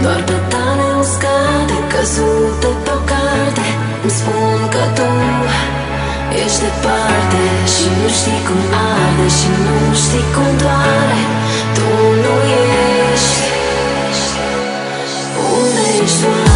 Doar petale uscate căzute pe o carte îmi spun că tu ești departe și nu știi cum arde și nu știi cum doare. Tu nu ești. Unde ești oare?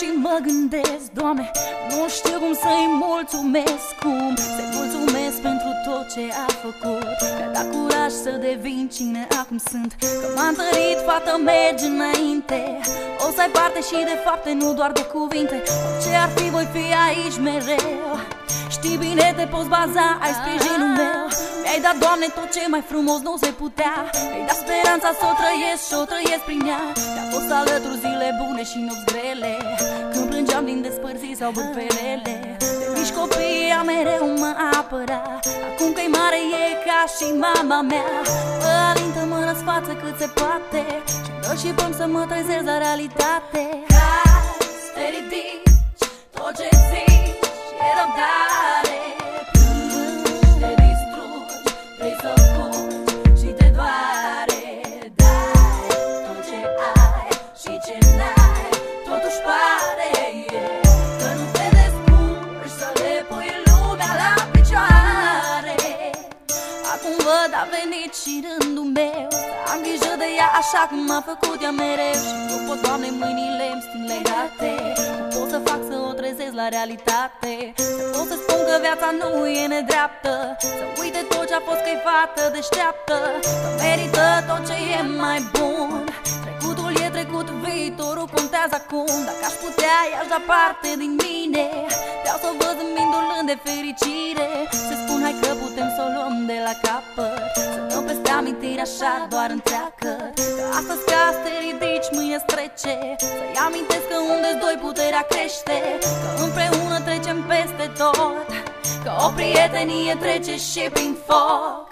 și mă gândesc, Doamne, nu știu cum să-i mulțumesc, cum să-i mulțumesc pentru tot ce a făcut. Mi-a dat curaj să devin cine acum sunt. Că m-a întărit, fată, mergi înainte. O să ai parte și de fapte, nu doar de cuvinte. Orice ar fi, voi fi aici mereu. Știi bine, te poți baza, ai sprijinul meu. Mi-ai dat, Doamne, tot ce mai frumos nu se putea. Mi-ai dat speranța să o trăiesc și o trăiesc prin ea. Mi-a fost alături zile bune și nopți grele, când plângeam din despărțiri sau bârfelele. De mici copii a mereu mă apăra. Acum că-i mare e ca și mama mea. Mă alintă, mă răsfață cât se poate și dă și păm să mă trezesc la realitate. Cazi, te ridici, tot ce zici e răbdare. Plângi, te distrugi, vrei să fugi și te doare. Dai tot ce ai și ce n-ai, totuși pare că nu te descurci să le pui lumea la picioare. Acum văd, a venit și rândul meu să am grijă de ea așa cum m-a făcut ea mereu. Și nu pot, Doamne, mâinile îmi sting legate. Nu pot să fac să o trezesc la realitate. Să pot să spun că viața nu e nedreaptă, să uite tot ce a fost, că-i fată deșteaptă, că merită tot ce e mai bun. Trecutul e trecut, viitorul contează acum. Dacă aș putea, i-aș da parte din mine. Vreau să văd zâmbindu-l de fericire. Să spun, hai că putem să o luăm de la capăt, să dăm peste amintiri așa doar întreagă. Că astăzi ca să te ridici, mâine-ți trece. Să-i amintesc că unde-s doi puterea crește, că împreună trecem peste tot, că o prietenie trece și prin foc.